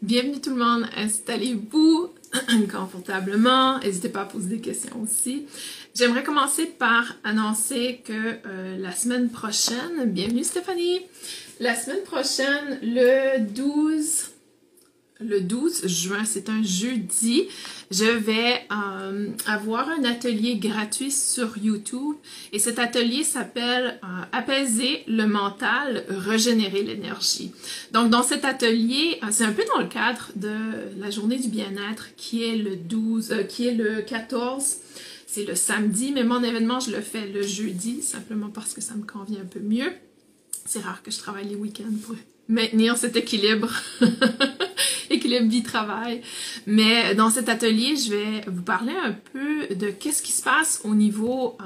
Bienvenue tout le monde, installez-vous confortablement, n'hésitez pas à poser des questions aussi. J'aimerais commencer par annoncer que la semaine prochaine, bienvenue Stéphanie, la semaine prochaine, le 12 juin, c'est un jeudi, je vais avoir un atelier gratuit sur YouTube et cet atelier s'appelle Apaiser le mental, régénérer l'énergie. Donc dans cet atelier, c'est un peu dans le cadre de la journée du bien-être qui est le 14, c'est le samedi, mais mon événement je le fais le jeudi simplement parce que ça me convient un peu mieux. C'est rare que je travaille les week-ends pour maintenir cet équilibre. Équilibre vie-travail. Mais dans cet atelier, je vais vous parler un peu de qu'est-ce qui se passe au niveau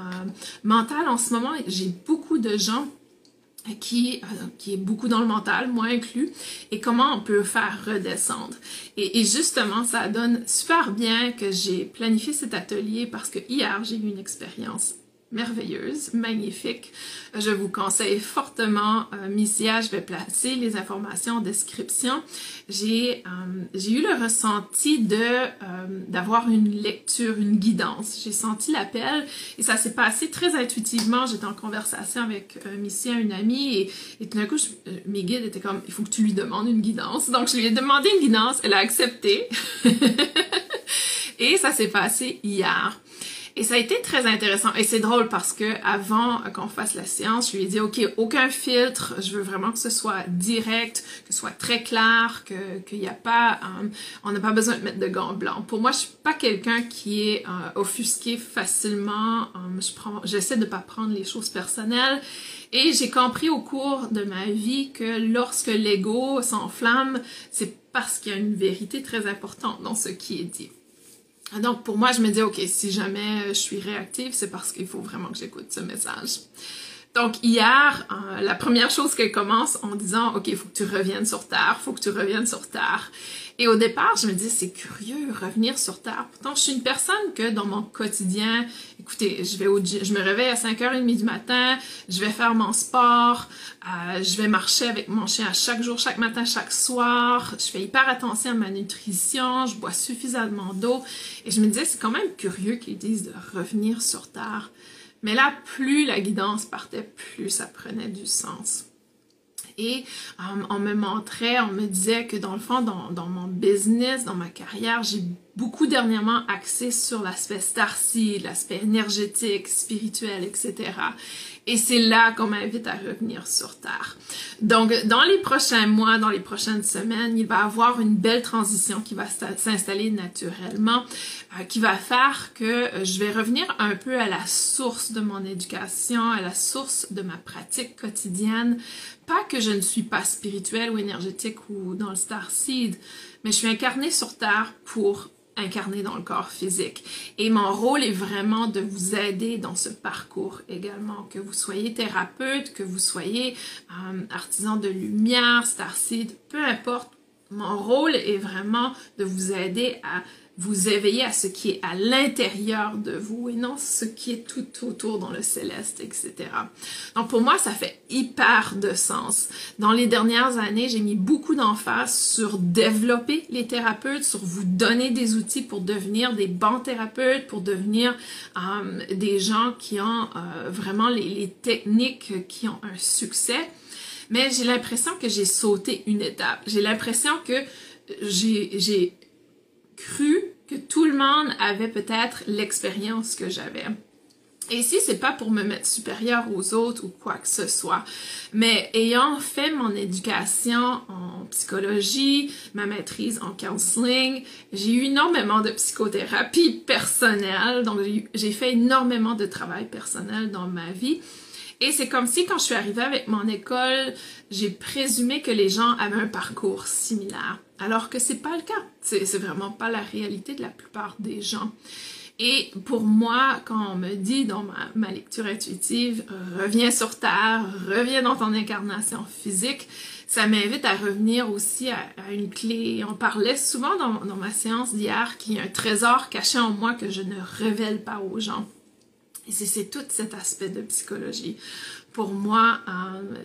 mental en ce moment. J'ai beaucoup de gens qui est beaucoup dans le mental, moi inclus, et comment on peut faire redescendre. Et justement, ça donne super bien que j'ai planifié cet atelier parce que hier, j'ai eu une expérience merveilleuse, magnifique. Je vous conseille fortement Missia, je vais placer les informations en description. J'ai eu le ressenti d'avoir une lecture, une guidance. J'ai senti l'appel et ça s'est passé très intuitivement. J'étais en conversation avec Missia, une amie, et tout d'un coup, mes guides étaient comme, il faut que tu lui demandes une guidance. Donc, je lui ai demandé une guidance, elle a accepté. Et ça s'est passé hier. Et ça a été très intéressant. Et c'est drôle parce que avant qu'on fasse la séance, je lui ai dit, OK, aucun filtre. Je veux vraiment que ce soit direct, que ce soit très clair, qu'il n'y a pas, on n'a pas besoin de mettre de gants blancs. Pour moi, je suis pas quelqu'un qui est offusqué facilement. J'essaie de pas prendre les choses personnelles. Et j'ai compris au cours de ma vie que lorsque l'ego s'enflamme, c'est parce qu'il y a une vérité très importante dans ce qui est dit. Donc, pour moi, je me dis, OK, si jamais je suis réactive, c'est parce qu'il faut vraiment que j'écoute ce message. Donc, hier, la première chose qu'elle commence en disant, OK, il faut que tu reviennes sur Terre, il faut que tu reviennes sur Terre. Et au départ, je me dis, c'est curieux, revenir sur Terre. Pourtant, je suis une personne que dans mon quotidien, écoutez, je me réveille à 5h30 du matin, je vais faire mon sport, je vais marcher avec mon chien à chaque jour, chaque matin, chaque soir, je fais hyper attention à ma nutrition, je bois suffisamment d'eau. Et je me disais, c'est quand même curieux qu'ils disent de revenir sur Terre. Mais là, plus la guidance partait, plus ça prenait du sens. Et on me disait que dans le fond, dans mon business, dans ma carrière, j'ai beaucoup dernièrement axé sur l'aspect starseed, l'aspect énergétique, spirituel, etc. Et c'est là qu'on m'invite à revenir sur Terre. Donc, dans les prochains mois, dans les prochaines semaines, il va y avoir une belle transition qui va s'installer naturellement, qui va faire que je vais revenir un peu à la source de mon éducation, à la source de ma pratique quotidienne. Pas que je ne suis pas spirituelle ou énergétique ou dans le starseed, mais je suis incarnée sur Terre pour incarné dans le corps physique. Et mon rôle est vraiment de vous aider dans ce parcours également, que vous soyez thérapeute, que vous soyez artisan de lumière, starseed, peu importe. Mon rôle est vraiment de vous aider à vous éveiller à ce qui est à l'intérieur de vous et non ce qui est tout autour dans le céleste, etc. Donc pour moi, ça fait hyper de sens. Dans les dernières années, j'ai mis beaucoup d'emphase sur développer les thérapeutes, sur vous donner des outils pour devenir des bons thérapeutes, pour devenir des gens qui ont vraiment les techniques qui ont un succès. Mais j'ai l'impression que j'ai sauté une étape. J'ai l'impression que j'ai cru que tout le monde avait peut-être l'expérience que j'avais. Et ici, c'est pas pour me mettre supérieure aux autres ou quoi que ce soit, mais ayant fait mon éducation en psychologie, ma maîtrise en counseling, j'ai eu énormément de psychothérapie personnelle, donc j'ai fait énormément de travail personnel dans ma vie. Et c'est comme si quand je suis arrivée avec mon école, j'ai présumé que les gens avaient un parcours similaire, alors que c'est pas le cas. C'est vraiment pas la réalité de la plupart des gens. Et pour moi, quand on me dit dans ma lecture intuitive, reviens sur Terre, reviens dans ton incarnation physique, ça m'invite à revenir aussi à une clé. On parlait souvent dans ma séance d'hier qu'il y a un trésor caché en moi que je ne révèle pas aux gens. Et c'est tout cet aspect de psychologie. Pour moi,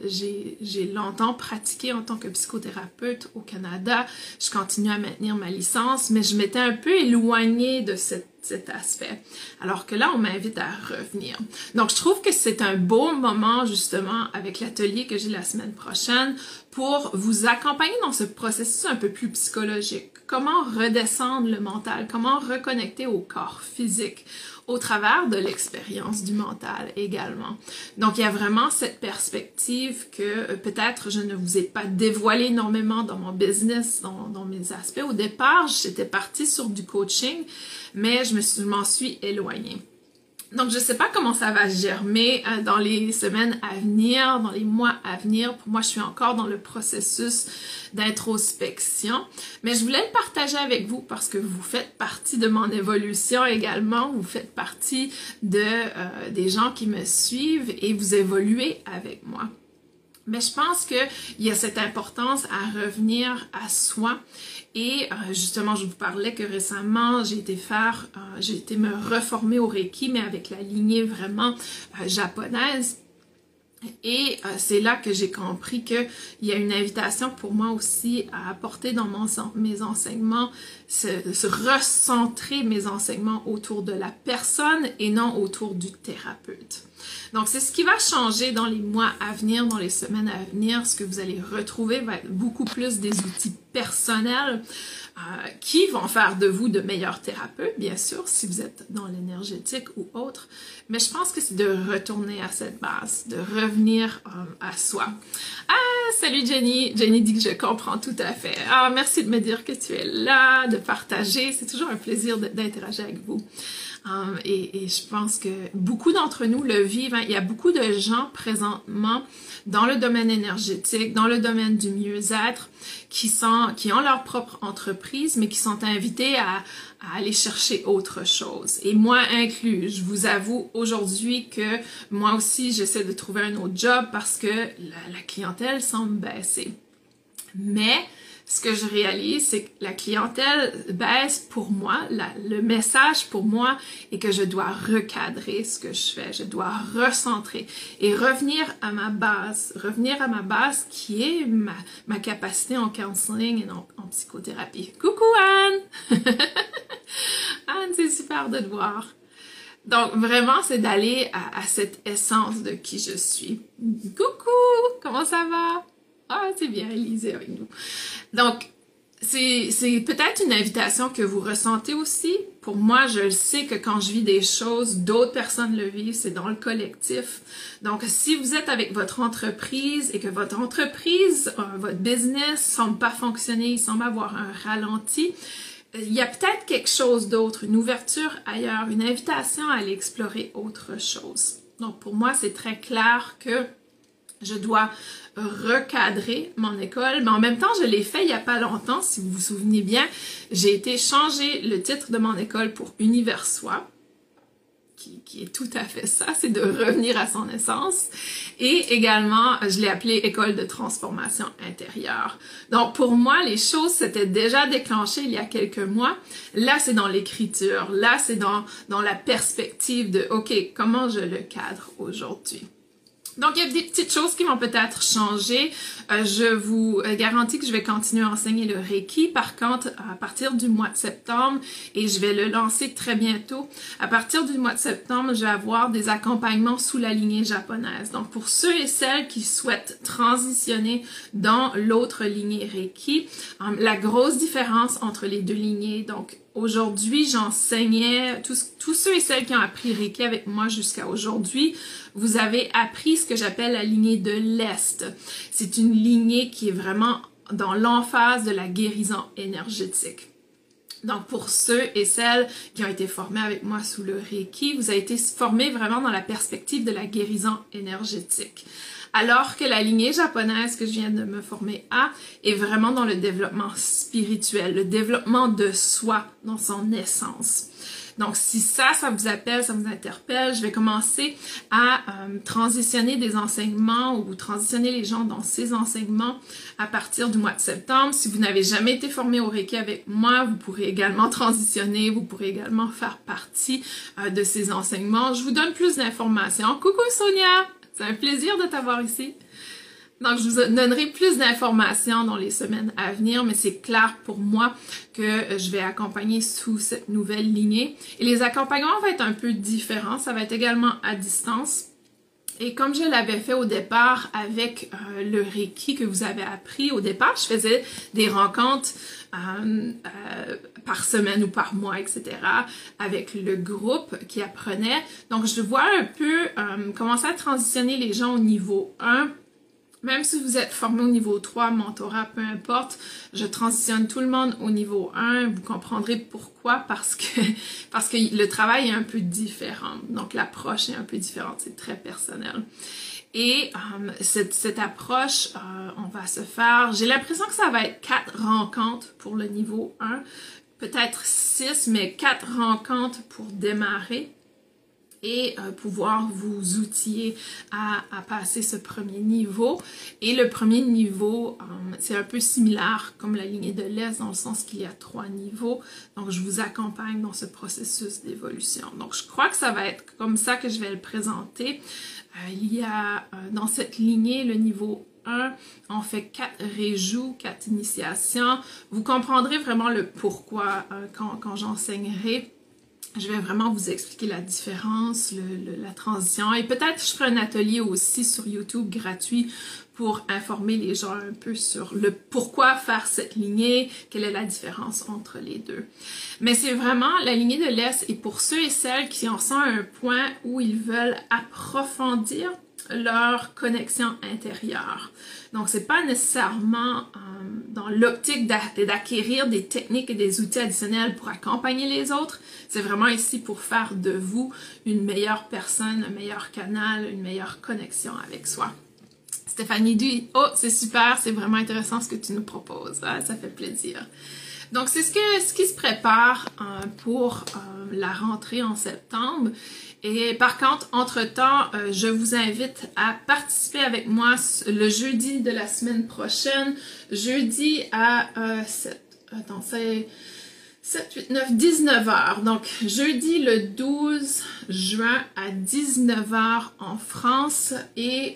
j'ai longtemps pratiqué en tant que psychothérapeute au Canada. Je continue à maintenir ma licence, mais je m'étais un peu éloignée de cet aspect. Alors que là, on m'invite à revenir. Donc, je trouve que c'est un beau moment, justement, avec l'atelier que j'ai la semaine prochaine, pour vous accompagner dans ce processus un peu plus psychologique. Comment redescendre le mental, comment reconnecter au corps physique, au travers de l'expérience du mental également. Donc, il y a vraiment cette perspective que peut-être je ne vous ai pas dévoilé énormément dans mon business, dans mes aspects. Au départ, j'étais partie sur du coaching, mais je m'en suis éloignée. Donc, je ne sais pas comment ça va germer dans les semaines à venir, dans les mois à venir. Pour moi, je suis encore dans le processus d'introspection. Mais je voulais le partager avec vous parce que vous faites partie de mon évolution également. Vous faites partie des gens qui me suivent et vous évoluez avec moi. Mais je pense qu'il y a cette importance à revenir à soi. Et justement, je vous parlais que récemment, j'ai été me reformer au Reiki, mais avec la lignée vraiment japonaise. Et c'est là que j'ai compris qu'il y a une invitation pour moi aussi à apporter dans mes enseignements, se recentrer mes enseignements autour de la personne et non autour du thérapeute. Donc, c'est ce qui va changer dans les mois à venir, dans les semaines à venir. Ce que vous allez retrouver va être beaucoup plus des outils personnels qui vont faire de vous de meilleurs thérapeutes, bien sûr, si vous êtes dans l'énergétique ou autre. Mais je pense que c'est de retourner à cette base, de revenir à soi. Ah, salut Jenny! Jenny dit que je comprends tout à fait. Ah, merci de me dire que tu es là, de partager. C'est toujours un plaisir d'interagir avec vous. Et je pense que beaucoup d'entre nous le vivent. Il y a beaucoup de gens présentement dans le domaine énergétique, dans le domaine du mieux-être, qui ont leur propre entreprise, mais qui sont invités à aller chercher autre chose. Et moi inclus, je vous avoue aujourd'hui que moi aussi, j'essaie de trouver un autre job parce que la clientèle semble baisser. Mais ce que je réalise, c'est que la clientèle baisse pour moi, le message pour moi est que je dois recadrer ce que je fais, je dois recentrer et revenir à ma base qui est ma capacité en counseling et en psychothérapie. Coucou Anne! Anne, c'est super de te voir. Donc, vraiment, c'est d'aller à cette essence de qui je suis. Coucou! Comment ça va? Ah, c'est bien, Élisée avec nous. Donc, c'est peut-être une invitation que vous ressentez aussi. Pour moi, je le sais que quand je vis des choses, d'autres personnes le vivent, c'est dans le collectif. Donc, si vous êtes avec votre entreprise et que votre entreprise, votre business semble pas fonctionner, il semble avoir un ralenti, il y a peut-être quelque chose d'autre, une ouverture ailleurs, une invitation à aller explorer autre chose. Donc, pour moi, c'est très clair que je dois recadrer mon école, mais en même temps, je l'ai fait il n'y a pas longtemps, si vous vous souvenez bien. J'ai été changer le titre de mon école pour Univers Soi, qui est tout à fait ça, c'est de revenir à son essence. Et également, je l'ai appelé École de transformation intérieure. Donc, pour moi, les choses s'étaient déjà déclenchées il y a quelques mois. Là, c'est dans l'écriture. Là, c'est dans la perspective de, OK, comment je le cadre aujourd'hui? Donc, il y a des petites choses qui vont peut-être changer. Je vous garantis que je vais continuer à enseigner le Reiki. Par contre, à partir du mois de septembre, et je vais le lancer très bientôt, à partir du mois de septembre, je vais avoir des accompagnements sous la lignée japonaise. Donc, pour ceux et celles qui souhaitent transitionner dans l'autre lignée Reiki, la grosse différence entre les deux lignées, donc, aujourd'hui, j'enseignais, tous ceux et celles qui ont appris Reiki avec moi jusqu'à aujourd'hui, vous avez appris ce que j'appelle la lignée de l'Est. C'est une lignée qui est vraiment dans l'emphase de la guérison énergétique. Donc, pour ceux et celles qui ont été formés avec moi sous le Reiki, vous avez été formés vraiment dans la perspective de la guérison énergétique. Alors que la lignée japonaise que je viens de me former à est vraiment dans le développement spirituel, le développement de soi dans son essence. Donc, si ça vous appelle, ça vous interpelle, je vais commencer à transitionner des enseignements ou transitionner les gens dans ces enseignements à partir du mois de septembre. Si vous n'avez jamais été formé au Reiki avec moi, vous pourrez également transitionner, vous pourrez également faire partie de ces enseignements. Je vous donne plus d'informations. Coucou Sonia! C'est un plaisir de t'avoir ici. Donc, je vous donnerai plus d'informations dans les semaines à venir, mais c'est clair pour moi que je vais accompagner sous cette nouvelle lignée. Et les accompagnements vont être un peu différents. Ça va être également à distance. Et comme je l'avais fait au départ avec le Reiki que vous avez appris, au départ, je faisais des rencontres par semaine ou par mois, etc., avec le groupe qui apprenait. Donc, je vois un peu commencer à transitionner les gens au niveau 1. Même si vous êtes formé au niveau 3, mentorat, peu importe, je transitionne tout le monde au niveau 1. Vous comprendrez pourquoi, parce que le travail est un peu différent. Donc, l'approche est un peu différente, c'est très personnel. Et cette approche, on va se faire, j'ai l'impression que ça va être 4 rencontres pour le niveau 1, peut-être 6, mais 4 rencontres pour démarrer. Et pouvoir vous outiller à passer ce premier niveau. Et le premier niveau, c'est un peu similaire comme la lignée de l'Est, dans le sens qu'il y a 3 niveaux. Donc, je vous accompagne dans ce processus d'évolution. Donc, je crois que ça va être comme ça que je vais le présenter. Il y a dans cette lignée le niveau 1, on fait 4 réjouis, 4 initiations. Vous comprendrez vraiment le pourquoi quand j'enseignerai. Je vais vraiment vous expliquer la différence, la transition, et peut-être je ferai un atelier aussi sur YouTube gratuit pour informer les gens un peu sur le pourquoi faire cette lignée, quelle est la différence entre les deux. Mais c'est vraiment la lignée de l'Est, et pour ceux et celles qui en sont à un point où ils veulent approfondir leur connexion intérieure. Donc, c'est pas nécessairement dans l'optique d'acquérir des techniques et des outils additionnels pour accompagner les autres. C'est vraiment ici pour faire de vous une meilleure personne, un meilleur canal, une meilleure connexion avec soi. Stéphanie dit « Oh, c'est super, c'est vraiment intéressant ce que tu nous proposes. Ah, ça fait plaisir. » Donc, c'est ce qui se prépare pour la rentrée en septembre. Et par contre, entre-temps, je vous invite à participer avec moi le jeudi de la semaine prochaine. Jeudi à 19 heures. Donc, jeudi le 12 juin à 19 heures en France et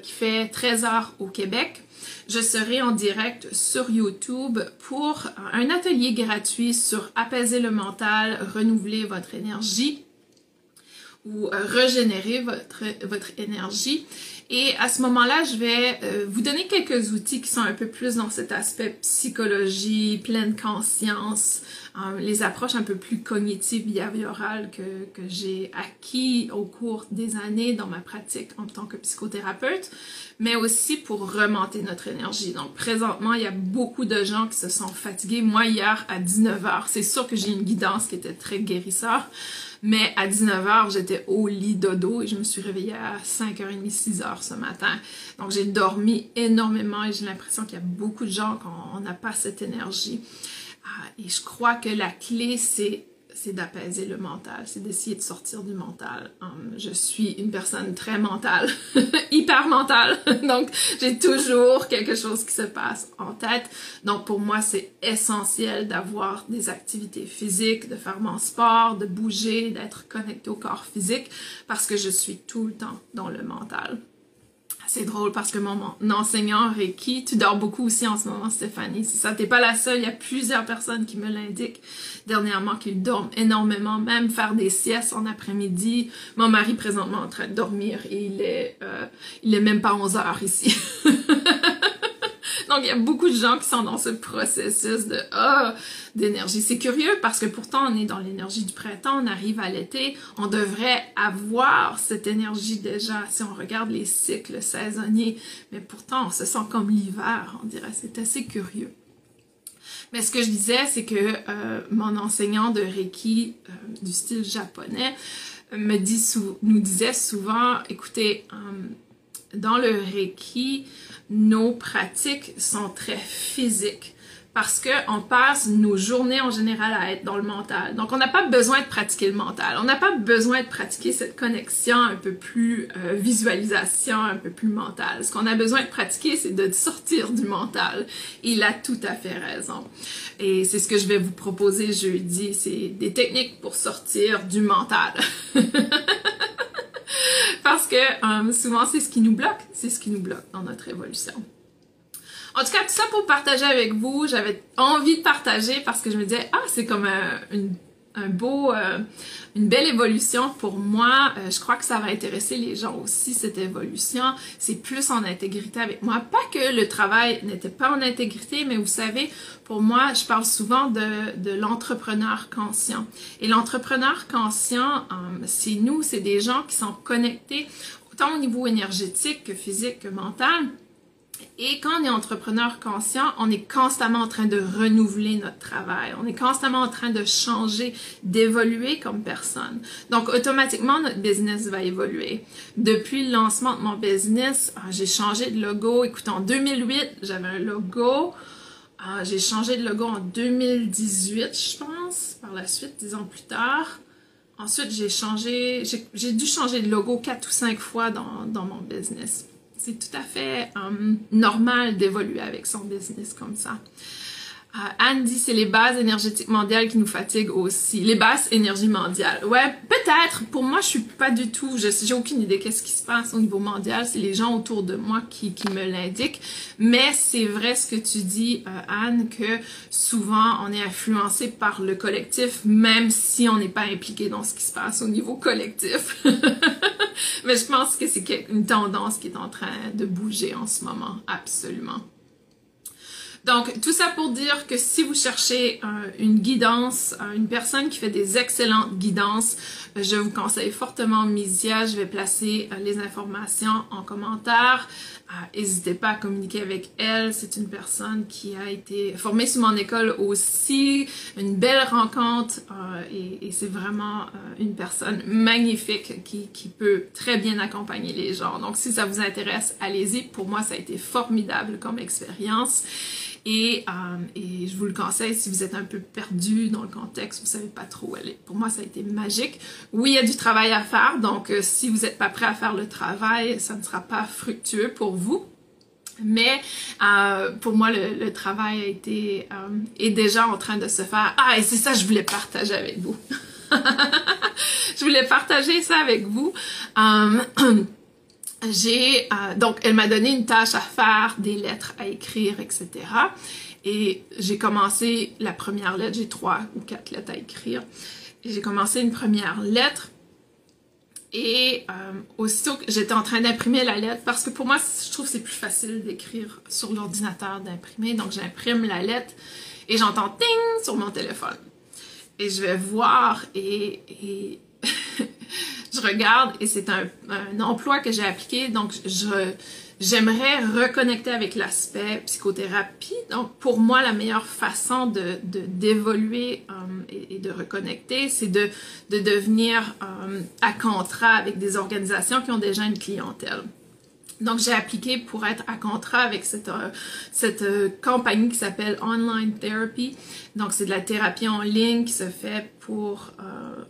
qui fait 13 heures au Québec. Je serai en direct sur YouTube pour un atelier gratuit sur apaiser le mental, renouveler votre énergie ou régénérer votre énergie. Et à ce moment-là, je vais vous donner quelques outils qui sont un peu plus dans cet aspect psychologie, pleine conscience, les approches un peu plus cognitives, behaviorales que j'ai acquis au cours des années dans ma pratique en tant que psychothérapeute, mais aussi pour remonter notre énergie. Donc présentement, il y a beaucoup de gens qui se sont fatigués. Moi, hier à 19h, c'est sûr que j'ai une guidance qui était très guérisseur, mais à 19h, j'étais au lit dodo et je me suis réveillée à 5h30, 6h ce matin. Donc, j'ai dormi énormément et j'ai l'impression qu'il y a beaucoup de gens qu'on n'a pas cette énergie. Et je crois que la clé, c'est d'apaiser le mental, c'est d'essayer de sortir du mental. Je suis une personne très mentale, hyper mentale, donc j'ai toujours quelque chose qui se passe en tête. Donc pour moi, c'est essentiel d'avoir des activités physiques, de faire mon sport, de bouger, d'être connecté au corps physique, parce que je suis tout le temps dans le mental. C'est drôle parce que mon enseignant Reiki, tu dors beaucoup aussi en ce moment, Stéphanie, c'est ça, t'es pas la seule, il y a plusieurs personnes qui me l'indiquent dernièrement qu'ils dorment énormément, même faire des siestes en après-midi. Mon mari présentement est en train de dormir et il est même pas 11 heures ici. Donc, il y a beaucoup de gens qui sont dans ce processus d'énergie. C'est curieux parce que pourtant, on est dans l'énergie du printemps, on arrive à l'été, on devrait avoir cette énergie déjà si on regarde les cycles saisonniers, mais pourtant, on se sent comme l'hiver, on dirait. C'est assez curieux. Mais ce que je disais, c'est que mon enseignant de Reiki du style japonais nous disait souvent, écoutez, dans le Reiki, nos pratiques sont très physiques parce qu'on passe nos journées en général à être dans le mental. Donc, on n'a pas besoin de pratiquer le mental. On n'a pas besoin de pratiquer cette connexion un peu plus visualisation, un peu plus mentale. Ce qu'on a besoin de pratiquer, c'est de sortir du mental. Et il a tout à fait raison. Et c'est ce que je vais vous proposer jeudi. C'est des techniques pour sortir du mental. Parce parce que souvent c'est ce qui nous bloque, dans notre évolution. En tout cas, tout ça pour partager avec vous. J'avais envie de partager parce que je me disais, ah, c'est comme une belle évolution pour moi. Je crois que ça va intéresser les gens aussi, cette évolution. C'est plus en intégrité avec moi. Pas que le travail n'était pas en intégrité, mais vous savez, pour moi, je parle souvent de l'entrepreneur conscient. Et l'entrepreneur conscient, c'est nous, c'est des gens qui sont connectés autant au niveau énergétique que physique que mental. Et quand on est entrepreneur conscient, on est constamment en train de renouveler notre travail. On est constamment en train de changer, d'évoluer comme personne. Donc, automatiquement, notre business va évoluer. Depuis le lancement de mon business, j'ai changé de logo. Écoute, en 2008, j'avais un logo. J'ai changé de logo en 2018, je pense. Par la suite, 10 ans plus tard. Ensuite, j'ai dû changer de logo 4 ou 5 fois dans mon business. C'est tout à fait normal d'évoluer avec son business comme ça. Anne dit, c'est les bases énergétiques mondiales qui nous fatiguent aussi. Les bases énergie mondiale. Ouais, peut-être. Pour moi, je suis pas du tout, j'ai aucune idée qu'est-ce qui se passe au niveau mondial. C'est les gens autour de moi qui me l'indiquent. Mais c'est vrai ce que tu dis, Anne, que souvent, on est influencé par le collectif, même si on n'est pas impliqué dans ce qui se passe au niveau collectif. Mais je pense que c'est une tendance qui est en train de bouger en ce moment, absolument. Donc, tout ça pour dire que si vous cherchez une guidance, une personne qui fait des excellentes guidances, je vous conseille fortement Mysia. Je vais placer les informations en commentaire. N'hésitez pas à communiquer avec elle. C'est une personne qui a été formée sur mon école aussi. Une belle rencontre et c'est vraiment une personne magnifique qui peut très bien accompagner les gens. Donc, si ça vous intéresse, allez-y. Pour moi, ça a été formidable comme expérience. Et je vous le conseille si vous êtes un peu perdu dans le contexte, vous savez pas trop où aller. Pour moi, ça a été magique. Oui, il y a du travail à faire, donc si vous n'êtes pas prêt à faire le travail, ça ne sera pas fructueux pour vous. Mais pour moi, le travail a été est déjà en train de se faire. Ah, et c'est ça que je voulais partager avec vous. Je voulais partager ça avec vous. Donc, elle m'a donné une tâche à faire, des lettres à écrire, etc. Et j'ai commencé la première lettre, j'ai 3 ou 4 lettres à écrire. Et j'ai commencé une première lettre. Et aussitôt que j'étais en train d'imprimer la lettre, parce que pour moi, je trouve que c'est plus facile d'écrire sur l'ordinateur, d'imprimer. Donc, j'imprime la lettre et j'entends « ting » sur mon téléphone. Et je vais voir et je regarde et c'est un emploi que j'ai appliqué, donc j'aimerais reconnecter avec l'aspect psychothérapie. Donc pour moi, la meilleure façon d'évoluer et de reconnecter, c'est de devenir à contrat avec des organisations qui ont déjà une clientèle. Donc, j'ai appliqué pour être à contrat avec cette compagnie qui s'appelle Online Therapy. Donc, c'est de la thérapie en ligne qui se fait pour,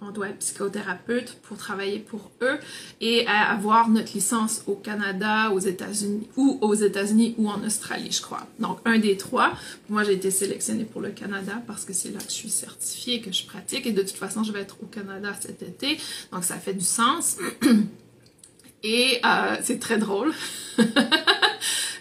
on doit être psychothérapeute pour travailler pour eux et avoir notre licence au Canada, aux États-Unis ou en Australie, je crois. Donc, un des 3. Moi, j'ai été sélectionnée pour le Canada parce que c'est là que je suis certifiée, que je pratique. Et de toute façon, je vais être au Canada cet été. Donc, ça fait du sens. Et c'est très drôle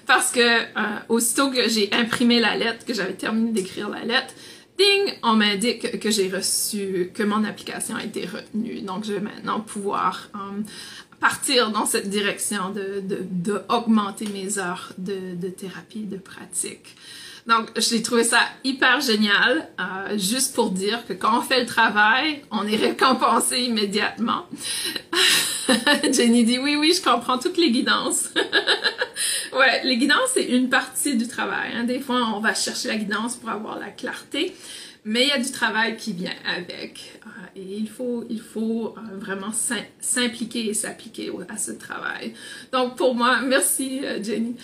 parce que aussitôt que j'ai imprimé la lettre, que j'avais terminé d'écrire la lettre, ding, on m'indique que j'ai reçu, que mon application a été retenue. Donc, je vais maintenant pouvoir partir dans cette direction de augmenter mes heures de thérapie, de pratique. Donc, j'ai trouvé ça hyper génial, juste pour dire que quand on fait le travail, on est récompensé immédiatement. Jenny dit, oui, je comprends toutes les guidances. Ouais, les guidances, c'est une partie du travail. Hein. Des fois, on va chercher la guidance pour avoir la clarté, mais il y a du travail qui vient avec. Et il faut vraiment s'impliquer et s'appliquer à ce travail. Donc, pour moi, merci Jenny.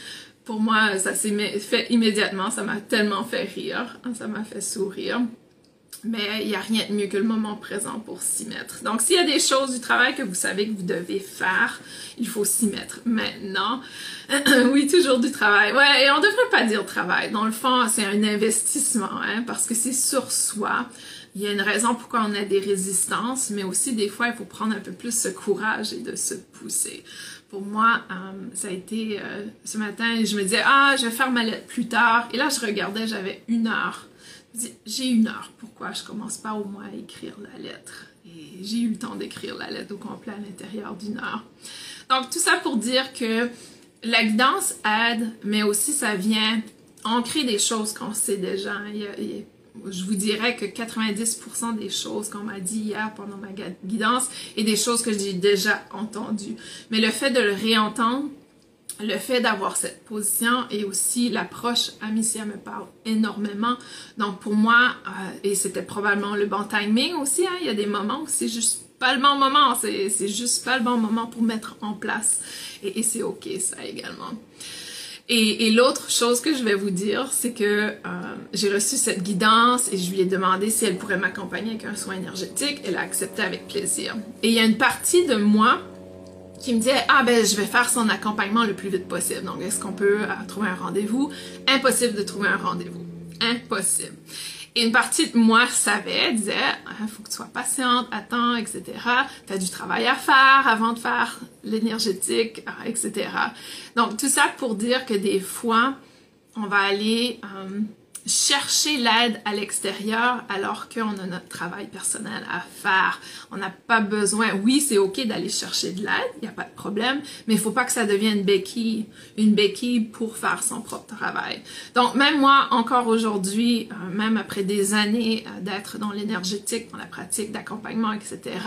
Pour moi, ça s'est fait immédiatement, ça m'a tellement fait rire, ça m'a fait sourire. Mais il n'y a rien de mieux que le moment présent pour s'y mettre. Donc, s'il y a des choses du travail que vous savez que vous devez faire, il faut s'y mettre maintenant. Oui, toujours du travail. Ouais, et on ne devrait pas dire travail. Dans le fond, c'est un investissement, hein, parce que c'est sur soi. Il y a une raison pourquoi on a des résistances, mais aussi des fois, il faut prendre un peu plus ce courage et de se pousser. Pour moi, ça a été ce matin, je me disais, ah, je vais faire ma lettre plus tard. Et là, je regardais, j'avais 1 heure. J'ai 1 heure, pourquoi je commence pas au moins à écrire la lettre? Et j'ai eu le temps d'écrire la lettre au complet à l'intérieur d'1 heure. Donc, tout ça pour dire que la guidance aide, mais aussi ça vient ancrer des choses qu'on sait déjà. Je vous dirais que 90% des choses qu'on m'a dit hier pendant ma guidance et des choses que j'ai déjà entendues. Mais le fait de le réentendre, le fait d'avoir cette position et aussi l'approche Amicia me parle énormément. Donc pour moi, et c'était probablement le bon timing aussi, hein, il y a des moments où c'est juste pas le bon moment, c'est juste pas le bon moment pour mettre en place. Et c'est ok ça également. Et l'autre chose que je vais vous dire, c'est que j'ai reçu cette guidance et je lui ai demandé si elle pourrait m'accompagner avec un soin énergétique. Elle a accepté avec plaisir. Et il y a une partie de moi qui me disait « Ah ben, je vais faire son accompagnement le plus vite possible. Donc, est-ce qu'on peut trouver un rendez-vous? » Impossible de trouver un rendez-vous. Impossible. Et une partie de moi savait, disait « Faut que tu sois patiente, attends, etc. Tu as du travail à faire avant de faire l'énergétique, etc. » Donc, tout ça pour dire que des fois, on va aller chercher l'aide à l'extérieur alors qu'on a notre travail personnel à faire. On n'a pas besoin, oui, c'est ok d'aller chercher de l'aide, il n'y a pas de problème, mais il ne faut pas que ça devienne une béquille pour faire son propre travail. Donc, même moi, encore aujourd'hui, même après des années d'être dans l'énergétique, dans la pratique d'accompagnement, etc.,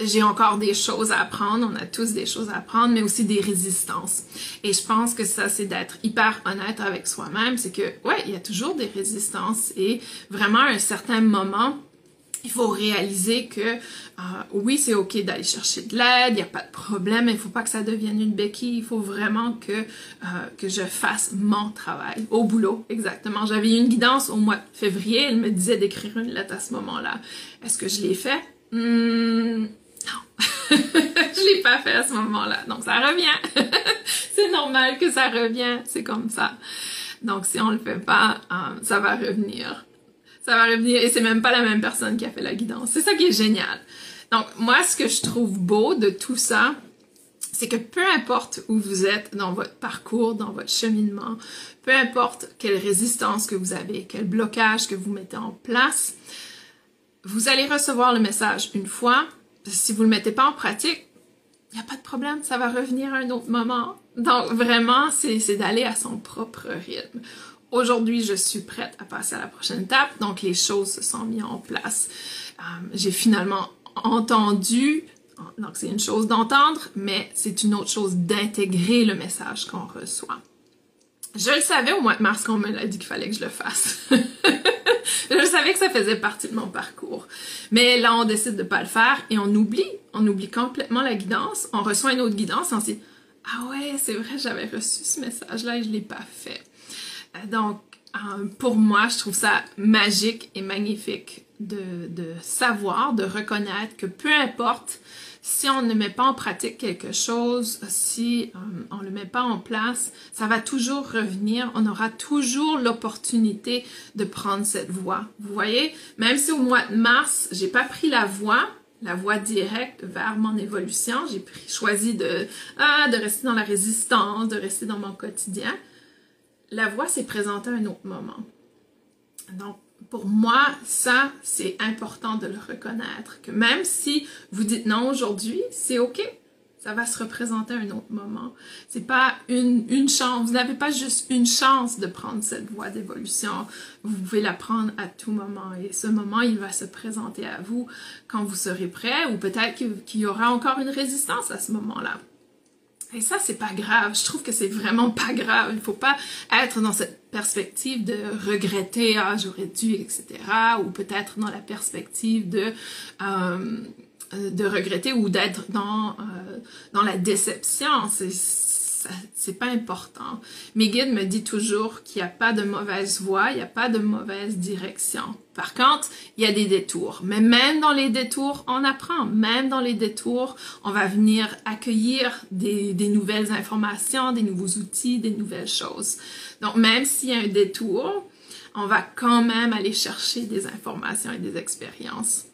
j'ai encore des choses à apprendre, on a tous des choses à apprendre, mais aussi des résistances. Et je pense que ça, c'est d'être hyper honnête avec soi-même, c'est que, ouais, il y a toujours des résistances et vraiment à un certain moment, il faut réaliser que, oui, c'est ok d'aller chercher de l'aide, il n'y a pas de problème, mais il ne faut pas que ça devienne une béquille, il faut vraiment que je fasse mon travail, au boulot, exactement. J'avais eu une guidance au mois de février, elle me disait d'écrire une lettre à ce moment-là. Est-ce que je l'ai fait? Non. Je l'ai pas fait à ce moment-là. Donc, ça revient. C'est normal que ça revienne. C'est comme ça. Donc, si on le fait pas, ça va revenir. Ça va revenir. Et c'est même pas la même personne qui a fait la guidance. C'est ça qui est génial. Donc, moi, ce que je trouve beau de tout ça, c'est que peu importe où vous êtes dans votre parcours, dans votre cheminement, peu importe quelle résistance que vous avez, quel blocage que vous mettez en place, vous allez recevoir le message une fois. Si vous ne le mettez pas en pratique, il n'y a pas de problème, ça va revenir à un autre moment. Donc vraiment, c'est d'aller à son propre rythme. Aujourd'hui, je suis prête à passer à la prochaine étape, donc les choses se sont mises en place. J'ai finalement entendu, donc c'est une chose d'entendre, mais c'est une autre chose d'intégrer le message qu'on reçoit. Je le savais au mois de mars qu'on me l'a dit qu'il fallait que je le fasse. Je savais que ça faisait partie de mon parcours. Mais là, on décide de ne pas le faire et on oublie complètement la guidance. On reçoit une autre guidance et on se dit « Ah ouais, c'est vrai, j'avais reçu ce message-là et je ne l'ai pas fait. » Donc, pour moi, je trouve ça magique et magnifique de savoir, de reconnaître que peu importe si on ne met pas en pratique quelque chose, si on ne le met pas en place, ça va toujours revenir. On aura toujours l'opportunité de prendre cette voie. Vous voyez, même si au mois de mars, j'ai pas pris la voie directe vers mon évolution, j'ai choisi de rester dans la résistance, de rester dans mon quotidien, la voie s'est présentée à un autre moment. Donc, pour moi, ça, c'est important de le reconnaître, que même si vous dites non aujourd'hui, c'est ok, ça va se représenter à un autre moment. C'est pas une chance, vous n'avez pas juste une chance de prendre cette voie d'évolution, vous pouvez la prendre à tout moment, et ce moment, il va se présenter à vous quand vous serez prêt, ou peut-être qu'il y aura encore une résistance à ce moment-là. Et ça, c'est pas grave. Je trouve que c'est vraiment pas grave. Il faut pas être dans cette perspective de regretter, ah, j'aurais dû, etc. Ou peut-être dans la perspective de regretter ou d'être dans la déception. c'est pas important. Mes guides me disent toujours qu'il n'y a pas de mauvaise voie, il n'y a pas de mauvaise direction. Par contre, il y a des détours. Mais même dans les détours, on apprend. Même dans les détours, on va venir accueillir des nouvelles informations, des nouveaux outils, des nouvelles choses. Donc, même s'il y a un détour, on va quand même aller chercher des informations et des expériences.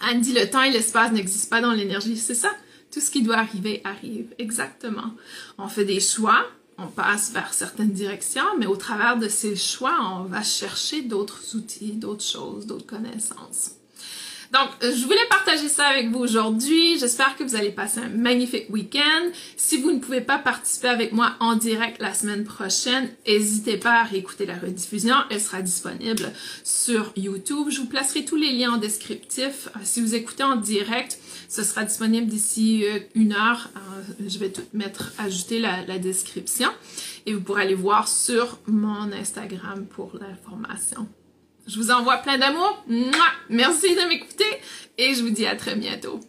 Anne dit, le temps et l'espace n'existent pas dans l'énergie. C'est ça. Tout ce qui doit arriver, arrive. Exactement. On fait des choix, on passe vers certaines directions, mais au travers de ces choix, on va chercher d'autres outils, d'autres choses, d'autres connaissances. Donc, je voulais partager ça avec vous aujourd'hui. J'espère que vous allez passer un magnifique week-end. Si vous ne pouvez pas participer avec moi en direct la semaine prochaine, n'hésitez pas à réécouter la rediffusion. Elle sera disponible sur YouTube. Je vous placerai tous les liens en descriptif. Si vous écoutez en direct, ce sera disponible d'ici 1 heure. Je vais tout ajouter la description. Et vous pourrez aller voir sur mon Instagram pour l'information. Je vous envoie plein d'amour. Merci de m'écouter et je vous dis à très bientôt.